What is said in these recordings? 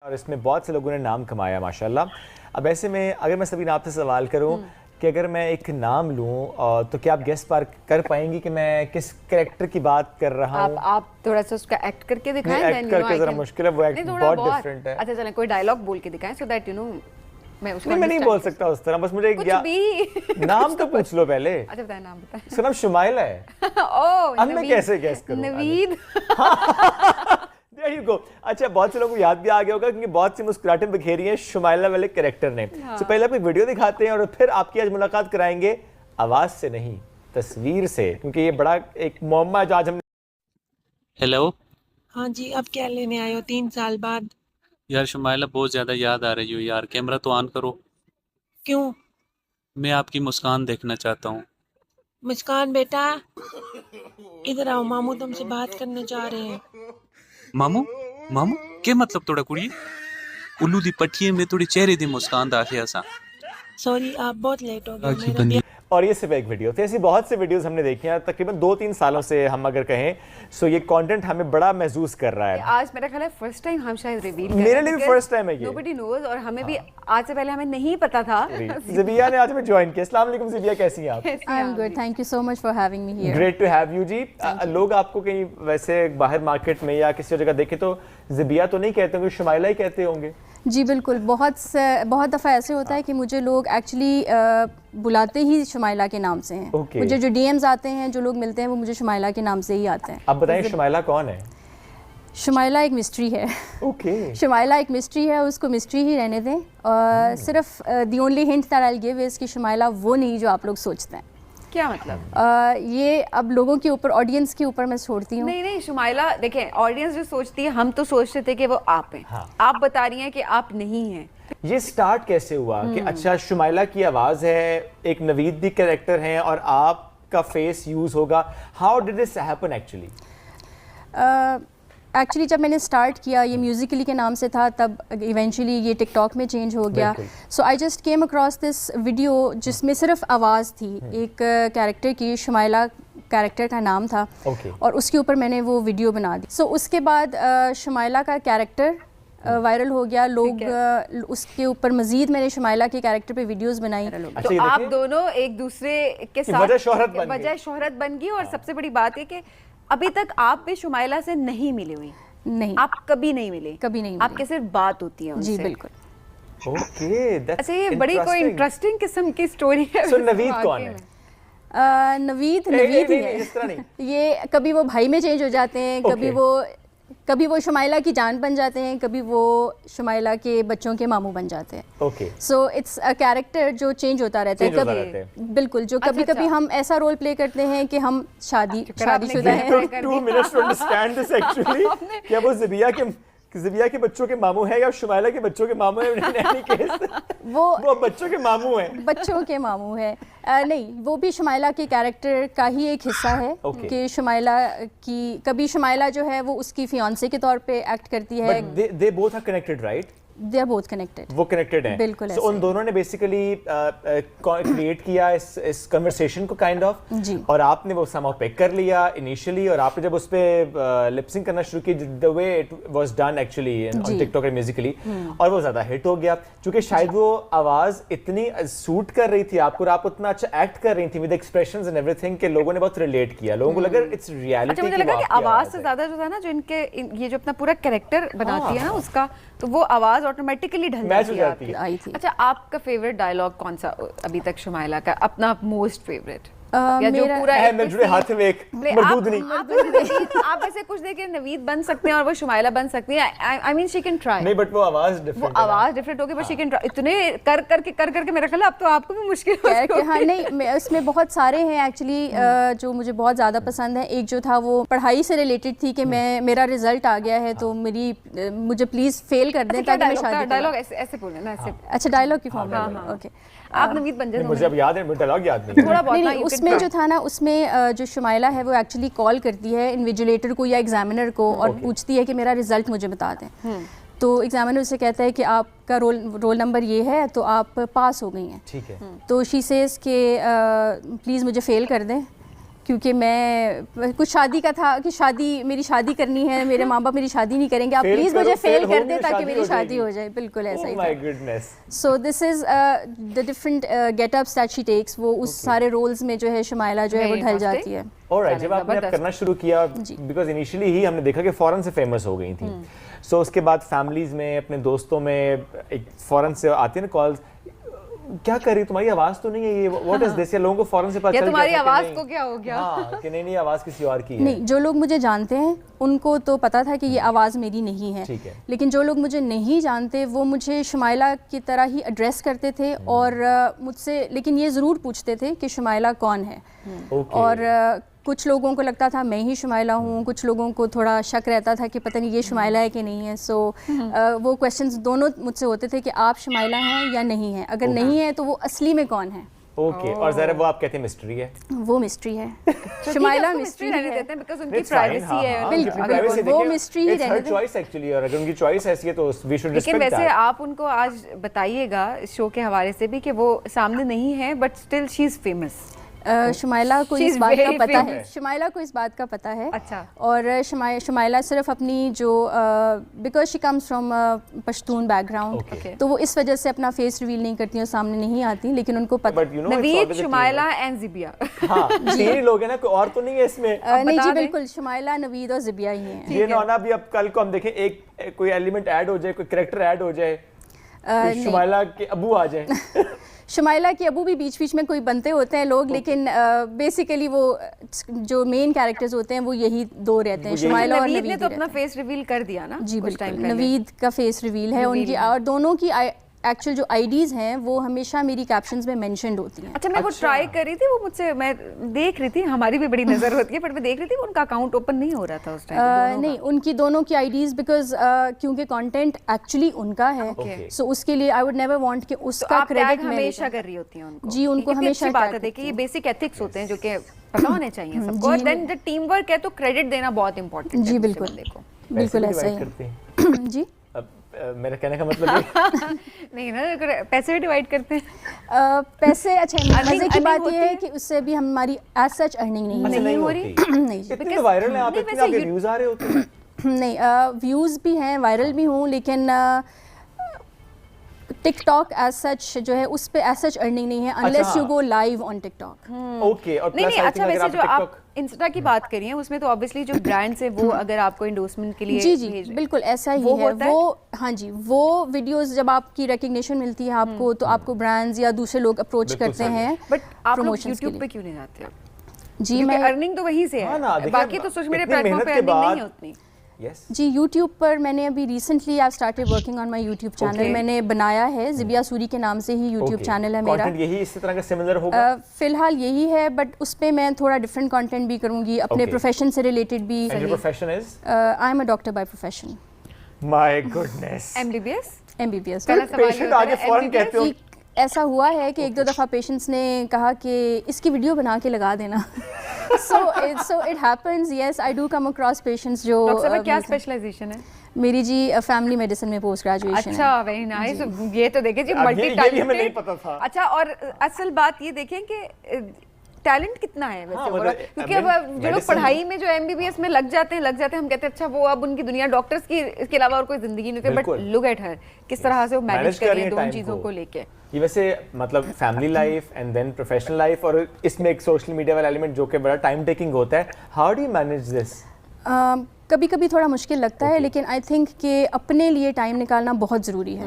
और इसमें बहुत से लोगों ने नाम कमाया माशाल्लाह। अब ऐसे में अगर मैं सबीना आपसे सवाल करूं कि अगर मैं एक नाम लूं तो क्या आप गेस पार कर पाएंगी कि मैं किस कैरेक्टर की बात कर रहा हूं? आप थोड़ा सा उसका एक्ट करके दिखाएं। एक्ट करके जरा मुश्किल है, वो एक्ट बहुत डिफरेंट है। अच्छा चलें कोई डायलॉग बोल के दिखाएं सो दैट मैं उसको मैं नहीं बोल सकता उस तरह, बस मुझे नाम तो पूछ लो पहले। अच्छा बताएं, नाम बताएं। उसका नाम शुमाइला है। ओह अब मैं कैसे गेस करूं? नवीद। There you go। अच्छा, बहुत से लोगों को याद भी आ गया होगा क्योंकि बहुत सी मुस्कुराहटें बिखेरी हैं शुमाइला वाले कैरेक्टर ने। तो पहले आप एक वीडियो दिखाते हैं और फिर आपकी आज मुलाकात कराएंगे आवाज से नहीं तस्वीर से, क्योंकि ये बड़ा एक मुअम्मा है जो आज हमने। हेलो। हाँ जी, अब क्या लेने आए हो 3 साल बाद? यार शुमाइला, बहुत ज़्यादा याद आ रही हो यार, कैमरा तो ऑन करो। क्यों? मैं आपकी मुस्कान देखना चाहता हूँ। मुस्कान बेटा, इधर आओ, मामू तुमसे बात करने जा रहे हैं। मामू? मामू क्या मतलब तोड़ा कुड़ी? उल्लू दी पट्टिए में थोड़ी चेहरे दी मुस्कान दाखे ऐसा। सॉरी, आप बहुत लेट हो गए। और ये सिर्फ एक वीडियो थी, ऐसी बहुत से वीडियोस हमने देखी हैं तकरीबन 2-3 सालों से, हम अगर कहें सो ये कंटेंट हमें बड़ा महसूस कर रहा है। आज मेरा ख्याल है फर्स्ट टाइम हम शायद रिवील कर रहे हैं। मेरे लिए भी फर्स्ट टाइम है ये। नोबडी नोज, और हमें भी आज से पहले हमें नहीं पता था। ज़िबिया ने आज हमें ज्वाइन किया। अस्सलाम वालेकुम ज़िबिया, कैसी हैं आप? I am good, thank you so much for having me here. Great to have you जी। लोग आपको कहीं वैसे बाहर मार्केट में या किसी जगह देखे तो ज़िबिया तो नहीं कहते होंगे, शुमाइला ही कहते होंगे। जी बिल्कुल, बहुत दफ़ा ऐसे होता है कि मुझे लोग एक्चुअली बुलाते ही शुमाइला के नाम से हैं। मुझे जो डीएम्स आते हैं, जो लोग मिलते हैं, वो मुझे शुमाइला के नाम से ही आते हैं। अब बताएं शुमाइला कौन है? शुमाइला एक मिस्ट्री है। शुमाइला एक मिस्ट्री है, उसको मिस्ट्री ही रहने दें। और सिर्फ the only hint that I will give is कि शुमाइला वो नहीं जो आप लोग सोचते हैं। क्या मतलब? ये अब लोगों के ऊपर, ऑडियंस के ऊपर मैं छोड़ती हूँ। नहीं शुमाइला, देखें ऑडियंस जो सोचती है, हम तो सोचते थे कि वो आप हैं। हाँ। आप बता रही हैं कि आप नहीं हैं। ये स्टार्ट कैसे हुआ कि अच्छा शुमाइला की आवाज है, एक नवीद भी कैरेक्टर हैं और आपका फेस यूज होगा? How did this happen actually? Actually जब मैंने स्टार्ट किया, ये म्यूजिकली के नाम से था, तब इवेंचुअली ये टिकटॉक में चेंज हो गया। So I just came across this video जिसमें सिर्फ आवाज़ थी, एक कैरेक्टर की, शुमाइला कैरेक्टर का नाम था। और उसके ऊपर मैंने वो वीडियो बना दी। सो उसके बाद शुमाइला का कैरेक्टर वायरल हो गया। लोग उसके ऊपर मजीद मैंने शुमाइला के कैरेक्टर पे वीडियोस बनाई। तो आप दोनों एक दूसरे के साथ वजह शोहरत बन गई। और सबसे बड़ी बात है कि अभी तक आप भी शुमाइला से नहीं मिले हुई। नहीं, आप कभी नहीं मिले? कभी नहीं मिले। आपके सिर्फ बात होती है उनसे? जी बिल्कुल। ओके, दैट्स अच्छा, ये बड़ी कोई इंटरेस्टिंग किस्म की स्टोरी है। सो नवीद कौन है? नवीद ही है। ये कभी वो भाई में चेंज हो जाते हैं, कभी वो शुमाइला की जान बन जाते हैं, कभी वो शुमाइला के बच्चों के मामू बन जाते हैं। सो इट्स अ कैरेक्टर जो चेंज होता रहता है। कभी बिल्कुल, जो कभी हम ऐसा रोल प्ले करते हैं कि हम शादीशुदा हैं। 2 minutes to understand this actually. क्या वो ज़िबिया के बच्चों के मामू है या शुमाइला के बच्चों के मामू है? वो बच्चों के मामू हैं। बच्चों के मामू है। नहीं, वो भी शुमाइला के कैरेक्टर का ही एक हिस्सा है। कि शुमाइला की, कभी शुमाइला जो है वो उसकी फियांसे के तौर पे एक्ट करती है। They both are connected, right? They are both connected. वो कनेक्टेड हैं। बिल्कुल। So, उन दोनों ने बेसिकली क्रिएट किया इस कन्वर्सेशन को काइंड ऑफ। और आपने वो समहाउ पिक कर लिया इनिशियली, और आपने जब उस पे लिपसिंग करना शुरू की, the way it was done actually on TikTok and Musically, और वो ज्यादा हिट हो गया क्योंकि शायद वो आवाज इतनी सूट कर रही थी आपको और आप उतना अच्छा एक्ट कर रही थी विद एक्सप्रेशंस एंड एवरीथिंग कि लोगों ने बहुत रिलेट किया। लोगों को लगा इट्स रियलिटी। मुझे लगा कि आवाज से ज्यादा जो था ना, जो इनके ये जो अपना पूरा कैरेक्टर बनाती है ना उसका, तो वो आवाज ऑटोमेटिकली ढल जाती है। अच्छा, आपका फेवरेट डायलॉग कौन सा अभी तक शुमाइला का, अपना मोस्ट फेवरेट? या जो पूरा जुड़े हाथ में एक मरदूद नहीं। आप ऐसे कुछ देखे नवीद बन सकते हैं और वो शुमाइला बन सकती है। I mean she can try. नहीं, बट वो आवाज डिफरेंट होगी, बट शी कैन ट्राई। इतने कर करके मेरा ख्याल अब तो आपको भी मुश्किल है। हाँ, नहीं, इसमें बहुत सारे हैं एक्चुअली जो मुझे बहुत ज़्यादा पसंद है। एक जो था वो पढ़ाई से रिलेटेड थी कि मेरा रिजल्ट आ गया है तो मुझे प्लीज फेल कर दें ताकि मैं शादी। डायलॉग ऐसे बोलना ना, ऐसे। अच्छा, डायलॉग की फॉर्म में। ओके, आप नवीद बन जाए। मुझे अब याद है, मुझे डायलॉग याद नहीं। थोड़ा बहुत नहीं, उसमें जो था ना, उसमें जो शुमाइला है वो एक्चुअली कॉल करती है इन्विजिलेटर को या एग्जामिनर को और पूछती है कि मेरा रिजल्ट मुझे बता दें। तो एग्जामिनर उसे कहता है कि आपका रोल नंबर ये है, तो आप पास हो गई हैं। ठीक है। तो शी सेज कि प्लीज़ मुझे फेल कर दें। क्योंकि मैं कुछ शादी का था कि मेरी शादी करनी है, मेरे माँ बाप मेरी शादी नहीं करेंगे, आप प्लीज मुझे फेल कर दे ताकि मेरी शादी हो जाए। बिल्कुल ऐसा ही था। So this is the different getups that she takes, वो उस सारे रोल्स में जो है शुमाइला जो है वो ढल जाती है। ऑलराइट, जब आपने करना शुरू किया, बिकॉज इनिशियली ही हमने देखा कि फौरन से फेमस हो गई थी, सो उसके बाद फैमिलीज में, अपने दोस्तों में एक फौरन से आती है ना कॉल्स, क्या कर रही तुम्हारी आवाज तो नहीं है ये, व्हाट इज दिस, या लोगों को फौरन से पता चल गया तुम्हारी आवाज को क्या हो गया, हाँ, कि नहीं आवाज किसी और की है। नहीं, जो लोग मुझे जानते हैं उनको तो पता था कि ये आवाज मेरी नहीं है, लेकिन जो लोग मुझे नहीं जानते वो मुझे शुमाइला की तरह ही एड्रेस करते थे और मुझसे लेकिन ये ज़रूर पूछते थे कि शुमाइला कौन है। और कुछ लोगों को लगता था मैं ही शुमाइला हूँ, कुछ लोगों को थोड़ा शक रहता था कि पता नहीं ये शुमाइला है कि नहीं है। सो वो क्वेश्चंस दोनों मुझसे होते थे कि आप शुमाइला हैं या नहीं हैं, अगर नहीं है तो वो असली में कौन है। ओके, और ज़रा वो आप कहते हैं मिस्ट्री है, वो मिस्ट्री है, शुमाइला मिस्ट्री रहने देते हैं बिकॉज़ उनकी प्राइवेसी है। बिल्कुल वो मिस्ट्री ही रहने देते हैं, चॉइस एक्चुअली, और अगर उनकी चॉइस ऐसी है तो वी शुड रिस्पेक्ट। लेकिन वैसे आप उनको आज बताइएगा शो के हवाले से भी कि वो सामने नहीं है but still she is famous. Shumaila को इस बात का पता है, शुमाइला को इस बात का पता है। अच्छा। और शुमाइला सिर्फ अपनी जो because she comes from Pashtun background, तो वो इस वजह से अपना फेस रिवील नहीं करती और सामने नहीं आती, लेकिन उनको पता। नवीद, शुमाइला एंड ज़िबिया, हाँ, तीन लोग हैं ना, कोई और तो नहीं है इसमें। नहीं जी बिल्कुल, शुमाइला, नवीद और ज़िबिया ही हैं। ये ना भी अब कल को हम देखें एक कोई एलिमेंट ऐड हो जाए, कोई कैरेक्टर ऐड हो जाए, शुमाइला के अबू आ जाए। शुमाइला के अबू भी बीच बीच में कोई बनते होते हैं लोग, लेकिन बेसिकली वो जो मेन कैरेक्टर्स होते हैं वो यही दो रहते हैं, शुमाइला और नवीद। ने तो अपना फेस रिवील कर दिया ना जी बिल्कुल, नवीद का फेस रिवील है उनकी, और दोनों की एक्चुअल जो आईडीज हैं वो हमेशा मेरी कैप्शंस में मेंशन्ड होती हैं। अच्छा, मैं वो ट्राई कर रही थी, वो मुझसे मैं देख रही थी, हमारी भी बड़ी नजर होती है, पर मैं देख रही थी वो उनका अकाउंट ओपन नहीं हो रहा था उस टाइम। नहीं, उनकी दोनों की आईडीज बिकॉज क्योंकि कंटेंट एक्चुअली उनका है, सो उसके लिए आई वुड नेवर वांट कि उसका क्रेडिट हमेशा कर रही होती है उनको। जी, उनको हमेशा बात है कि ये बेसिक एथिक्स होते हैं जो कि पता होने चाहिए सबको, और देन जब टीम वर्क है तो क्रेडिट देना बहुत इंपॉर्टेंट है। जी बिल्कुल, बिल्कुल ऐसा ही। जी मेरा कहने का मतलब नहीं ना, पैसे डिवाइड करते हैं। पैसे, अच्छा मजे की बात ये है कि उससे भी हमारी एज सच अर्निंग नहीं हो रही। नहीं, इतने वायरल हैं आप, इतने आपके व्यूज आ रहे होते हैं। नहीं, व्यूज भी हैं, वायरल भी हूँ, लेकिन टिकटॉक एज सच जो है उस पे एज सच अर्निंग नहीं है unless you go live on TikTok. Okay, और नहीं, अच्छा वैसे जो आप इंस्टा की बात करी है उसमें तो ऑब्वियसली जो ब्रांड्स है वो अगर आपको एंडोर्समेंट के लिए जी बिल्कुल ऐसा ही है वो। हाँ जी, वो वीडियोस जब आपकी रिकग्निशन मिलती है आपको, तो आपको ब्रांड्स या दूसरे लोग अप्रोच करते हैं। बट आप यूट्यूब पे क्यों नहीं जाते हो? जी, मैं अर्निंग तो वहीं से है, बाकी तो सोशल मीडिया प्लेटफॉर्म पे अर्निंग नहीं है उतनी। Yes. जी, YouTube पर मैंने अभी recently I started working on my YouTube channel, मैंने बनाया है, ज़िबिया सूरी के नाम से ही YouTube चैनल है मेरा। कंटेंट यही इसी तरह का सिमिलर होगा? फिलहाल यही है, बट उस पे मैं थोड़ा डिफरेंट कंटेंट भी करूंगी, अपने प्रोफेशन से रिलेटेड भी। And your profession is? I am a doctor by profession. My goodness. MBBS। Patient आगे फौरन कहते हो। ऐसा हुआ है कि एक दो दफ़ा पेशेंट्स ने कहा कि इसकी वीडियो बना के लगा देना। so it happens, yes, I do come across patients जो डॉक्टर में क्या स्पेशलाइजेशन है? मेरी जी फैमिली मेडिसिन में पोस्ट ग्रेजुएशन है। अच्छा, वेरी नाइस। ये तो देखें जी, मल्टी टैलेंटेड। हमें नहीं पता था। अच्छा, और असल बात ये देखें कि टैलेंट कितना है वैसे, क्योंकि अब जो लोग पढ़ाई में जो MBBS में लग जाते हैं, हम कहते हैं अच्छा वो अब उनकी दुनिया डॉक्टर्स की, इसके अलावा और कोई जिंदगी नहीं होती, बट लुक एट हर किस तरह से वो मैनेज कर रही है दोनों चीजों को लेके। ये वैसे मतलब family life and then professional life, और इसमें एक सोशल मीडिया वाला एलिमेंट जो कि बड़ा टाइम टेकिंग होता है। How do you manage this? कभी कभी थोड़ा मुश्किल लगता है, लेकिन आई थिंक कि अपने लिए टाइम निकालना बहुत ज़रूरी है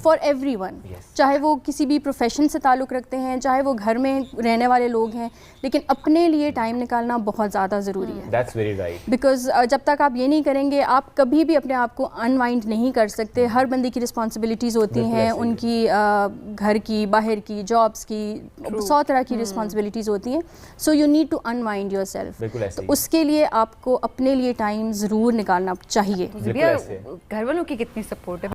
फॉर एवरीवन, चाहे वो किसी भी प्रोफेशन से ताल्लुक़ रखते हैं, चाहे वो घर में रहने वाले लोग हैं, लेकिन अपने लिए टाइम निकालना बहुत ज़्यादा ज़रूरी है। That's very right. बिकॉज जब तक आप ये नहीं करेंगे आप कभी भी अपने आप को अनवाइंड नहीं कर सकते। हर बंदे की रिस्पॉन्सिबिलिटीज़ होती हैं, उनकी घर की, बाहर की, जॉब्स की, 100 तरह की रिस्पॉन्सिबिलिटीज़ होती हैं। So you need to unwind yourself. तो उसके लिए आपको अपने लिए टाइम ज़रूर निकालना चाहिए। घर वालों की कितनी सपोर्ट है?